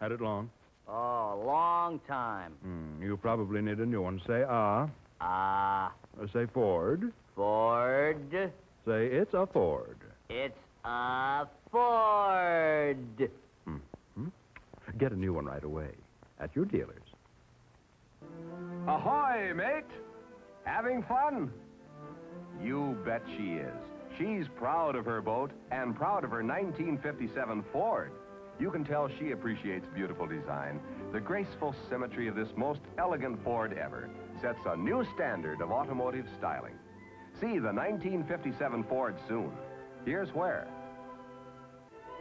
Had it long? Oh, a long time. You probably need a new one. Say, say Ford. Ford. Say, it's a Ford. It's a Ford. Get a new one right away at your dealers. Ahoy, mate! Having fun? You bet she is. She's proud of her boat and proud of her 1957 Ford. You can tell she appreciates beautiful design. The graceful symmetry of this most elegant Ford ever sets a new standard of automotive styling. See the 1957 Ford soon. Here's where.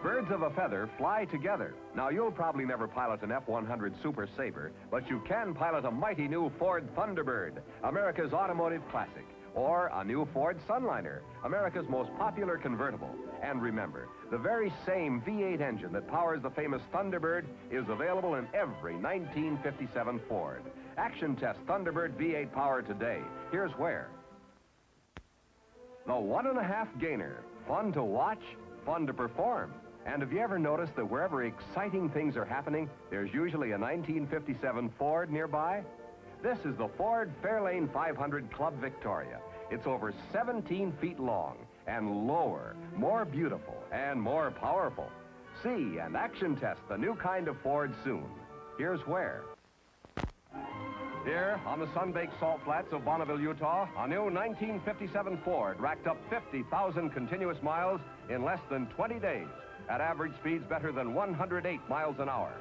Birds of a feather fly together. Now, you'll probably never pilot an F-100 Super Sabre, but you can pilot a mighty new Ford Thunderbird, America's automotive classic, or a new Ford Sunliner, America's most popular convertible. And remember, the very same V8 engine that powers the famous Thunderbird is available in every 1957 Ford. Action test Thunderbird V8 power today. Here's where. The 1.5 gainer. Fun to watch, fun to perform. And have you ever noticed that wherever exciting things are happening, there's usually a 1957 Ford nearby? This is the Ford Fairlane 500 Club Victoria. It's over 17 feet long and lower, more beautiful, and more powerful. See and action test the new kind of Ford soon. Here's where. Here, on the sun-baked salt flats of Bonneville, Utah, a new 1957 Ford racked up 50,000 continuous miles in less than 20 days at average speeds better than 108 miles an hour.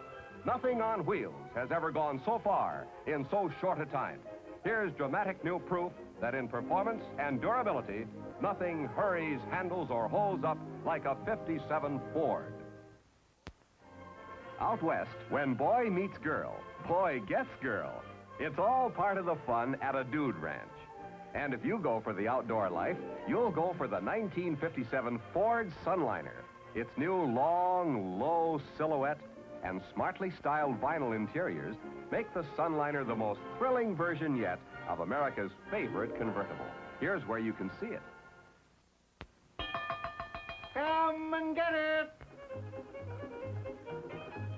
Nothing on wheels has ever gone so far in so short a time. Here's dramatic new proof that in performance and durability, nothing hurries, handles, or holds up like a 57 Ford. Out west, when boy meets girl, boy gets girl. It's all part of the fun at a dude ranch. And if you go for the outdoor life, you'll go for the 1957 Ford Sunliner. Its new long, low silhouette and smartly styled vinyl interiors make the Sunliner the most thrilling version yet of America's favorite convertible. Here's where you can see it. Come and get it.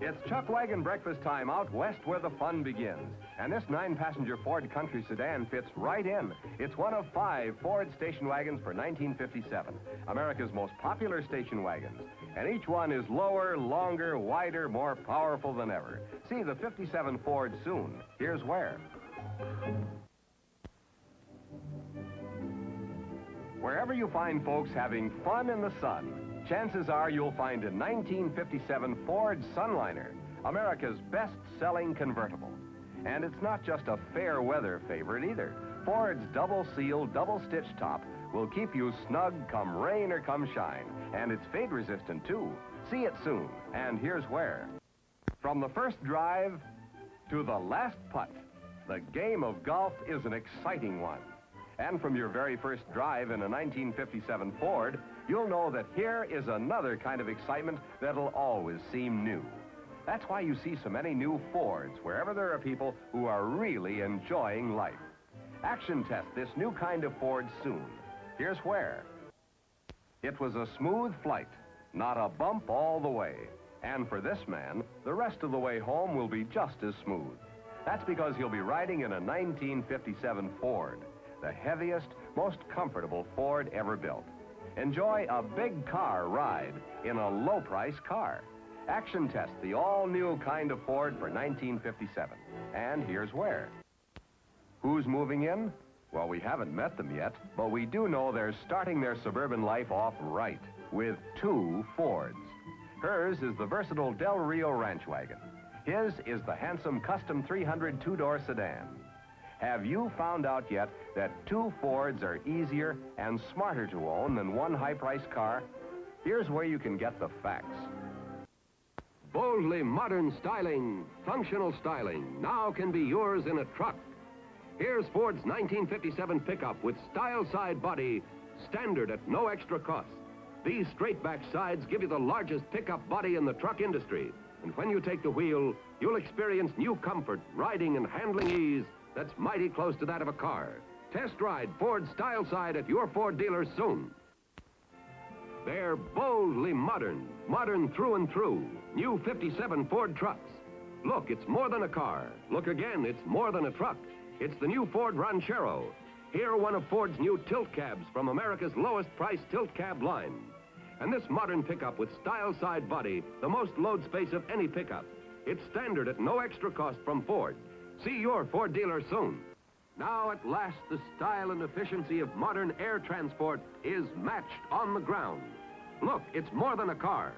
It's Chuck Wagon breakfast time out west where the fun begins. And this 9-passenger Ford Country sedan fits right in. It's one of 5 Ford station wagons for 1957, America's most popular station wagons. And each one is lower, longer, wider, more powerful than ever. See the 57 Ford soon. Here's where. Wherever you find folks having fun in the sun, chances are you'll find a 1957 Ford Sunliner, America's best-selling convertible. And it's not just a fair weather favorite either. Ford's double-sealed, double-stitched top will keep you snug come rain or come shine. And it's fade-resistant, too. See it soon. And here's where. From the first drive to the last putt, the game of golf is an exciting one. And from your very first drive in a 1957 Ford, you'll know that here is another kind of excitement that'll always seem new. That's why you see so many new Fords wherever there are people who are really enjoying life. Action test this new kind of Ford soon. Here's where. It was a smooth flight, not a bump all the way. And for this man, the rest of the way home will be just as smooth. That's because he'll be riding in a 1957 Ford, the heaviest, most comfortable Ford ever built. Enjoy a big car ride in a low-price car. Action test the all-new kind of Ford for 1957. And here's where. Who's moving in? Well, we haven't met them yet, but we do know they're starting their suburban life off right with 2 Fords. Hers is the versatile Del Rio Ranch Wagon. His is the handsome Custom 300 2-door sedan. Have you found out yet that 2 Fords are easier and smarter to own than one high-priced car? Here's where you can get the facts. Boldly modern styling, functional styling, now can be yours in a truck. Here's Ford's 1957 pickup with style-side body, standard at no extra cost. These straight-back sides give you the largest pickup body in the truck industry. And when you take the wheel, you'll experience new comfort, riding and handling ease that's mighty close to that of a car. Test ride Ford's style side at your Ford dealer soon. They're boldly modern, modern through and through. New 57 Ford trucks. Look, it's more than a car. Look again, it's more than a truck. It's the new Ford Ranchero. Here, one of Ford's new tilt cabs from America's lowest price tilt cab line. And this modern pickup with style side body, the most load space of any pickup. It's standard at no extra cost from Ford. See your Ford dealer soon. Now, at last, the style and efficiency of modern air transport is matched on the ground. Look, it's more than a car.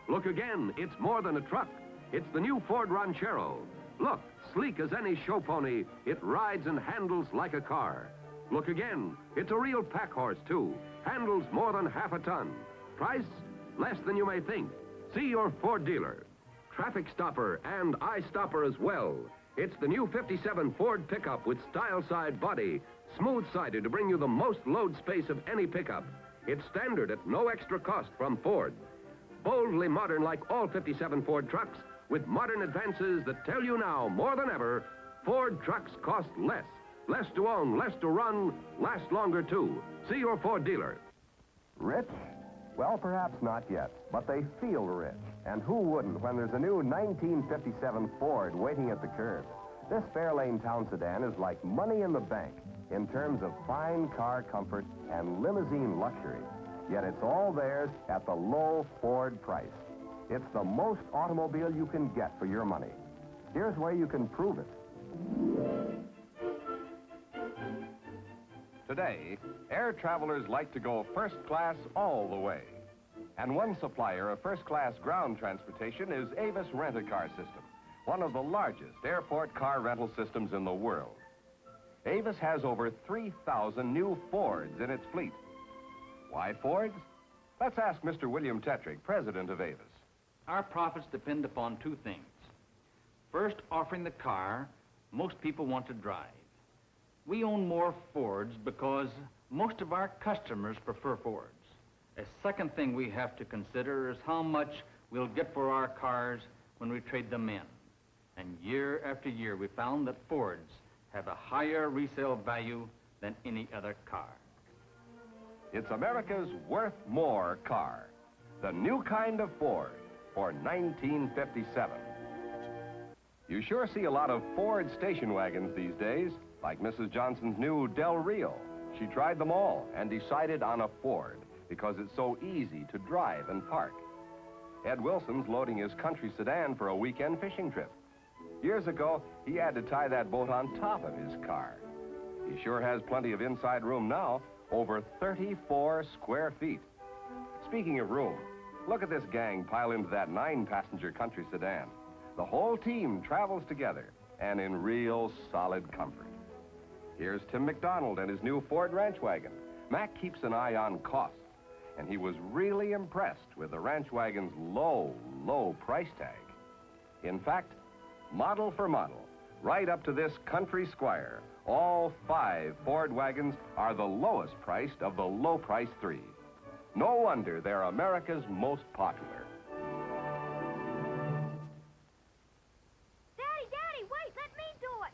Look again, it's more than a truck. It's the new Ford Ranchero. Look, sleek as any show pony, it rides and handles like a car. Look again, it's a real pack horse, too. Handles more than half a ton. Price? Less than you may think. See your Ford dealer. Traffic stopper and eye stopper as well. It's the new 57 Ford pickup with style side body, smooth-sided to bring you the most load space of any pickup. It's standard at no extra cost from Ford. Boldly modern like all 57 Ford trucks, with modern advances that tell you now, more than ever, Ford trucks cost less. Less to own, less to run, last longer too. See your Ford dealer. Rich? Well, perhaps not yet, but they feel rich. And who wouldn't when there's a new 1957 Ford waiting at the curb? This Fairlane town sedan is like money in the bank in terms of fine car comfort and limousine luxury. Yet it's all theirs at the low Ford price. It's the most automobile you can get for your money. Here's where you can prove it. Today, air travelers like to go first class all the way. And one supplier of first-class ground transportation is Avis Rent-A-Car System, one of the largest airport car rental systems in the world. Avis has over 3,000 new Fords in its fleet. Why Fords? Let's ask Mr. William Tetrick, president of Avis. Our profits depend upon two things. First, offering the car most people want to drive. We own more Fords because most of our customers prefer Fords. A second thing we have to consider is how much we'll get for our cars when we trade them in. And year after year, we found that Fords have a higher resale value than any other car. It's America's worth more car. The new kind of Ford for 1957. You sure see a lot of Ford station wagons these days, like Mrs. Johnson's new Del Rio. She tried them all and decided on a Ford because it's so easy to drive and park. Ed Wilson's loading his country sedan for a weekend fishing trip. Years ago, he had to tie that boat on top of his car. He sure has plenty of inside room now, over 34 square feet. Speaking of room, look at this gang pile into that 9-passenger country sedan. The whole team travels together and in real solid comfort. Here's Tim McDonald and his new Ford Ranch Wagon. Mac keeps an eye on costs, and he was really impressed with the Ranch Wagon's low price tag. In fact, model for model, right up to this Country Squire, all 5 Ford wagons are the lowest priced of the low-price 3. No wonder they're America's most popular. Daddy, wait, let me do it.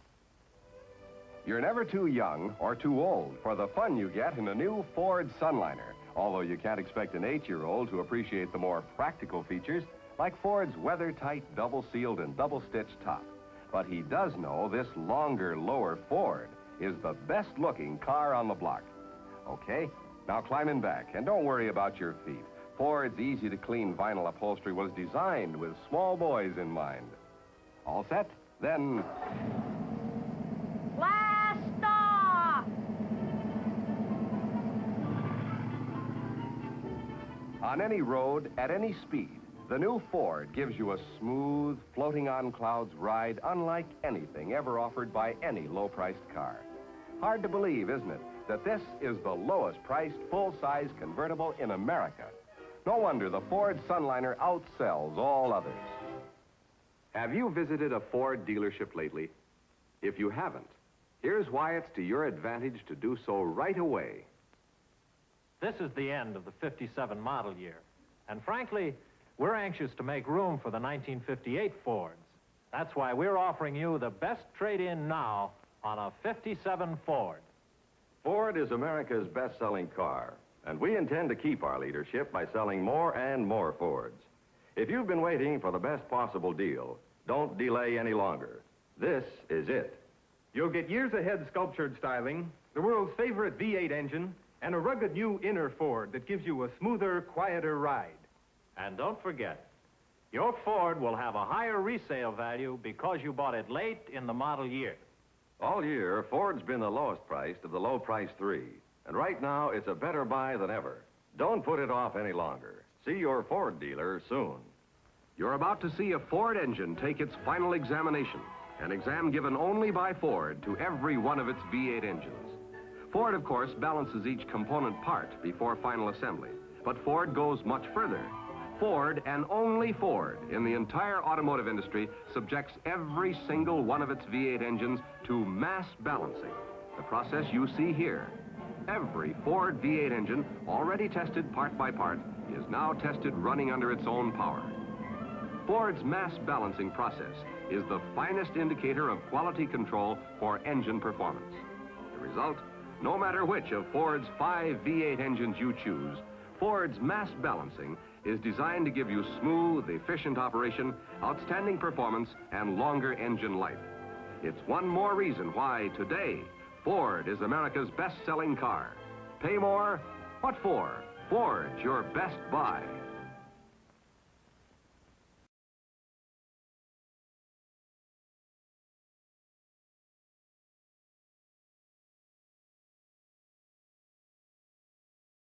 You're never too young or too old for the fun you get in a new Ford Sunliner, although you can't expect an 8-year-old to appreciate the more practical features like Ford's weather-tight, double-sealed and double-stitched top. But he does know this longer, lower Ford is the best-looking car on the block. Okay, now climb in back, and don't worry about your feet. Ford's easy-to-clean vinyl upholstery was designed with small boys in mind. All set? Then... Blast off! On any road, at any speed, the new Ford gives you a smooth, floating-on-clouds ride unlike anything ever offered by any low-priced car. Hard to believe, isn't it, that this is the lowest-priced, full-size convertible in America. No wonder the Ford Sunliner outsells all others. Have you visited a Ford dealership lately? If you haven't, here's why it's to your advantage to do so right away. This is the end of the 57 model year, and frankly, we're anxious to make room for the 1958 Fords. That's why we're offering you the best trade-in now on a 57 Ford. Ford is America's best-selling car, And we intend to keep our leadership by selling more and more Fords. If you've been waiting for the best possible deal, don't delay any longer. This is it. You'll get years ahead sculptured styling, the world's favorite V8 engine, and a rugged new inner Ford that gives you a smoother, quieter ride. And don't forget, your Ford will have a higher resale value because you bought it late in the model year. All year, Ford's been the lowest priced of the low-price 3. And right now, it's a better buy than ever. Don't put it off any longer. See your Ford dealer soon. You're about to see a Ford engine take its final examination, an exam given only by Ford to every one of its V8 engines. Ford, of course, balances each component part before final assembly, but Ford goes much further. Ford, and only Ford, in the entire automotive industry, subjects every single one of its V8 engines to mass balancing, the process you see here. Every Ford V8 engine, already tested part by part, is now tested running under its own power. Ford's mass balancing process is the finest indicator of quality control for engine performance. The result, no matter which of Ford's 5 V8 engines you choose, Ford's mass balancing is designed to give you smooth, efficient operation, outstanding performance, and longer engine life. It's one more reason why today, Ford is America's best-selling car. Pay more? What for? Ford's your best buy.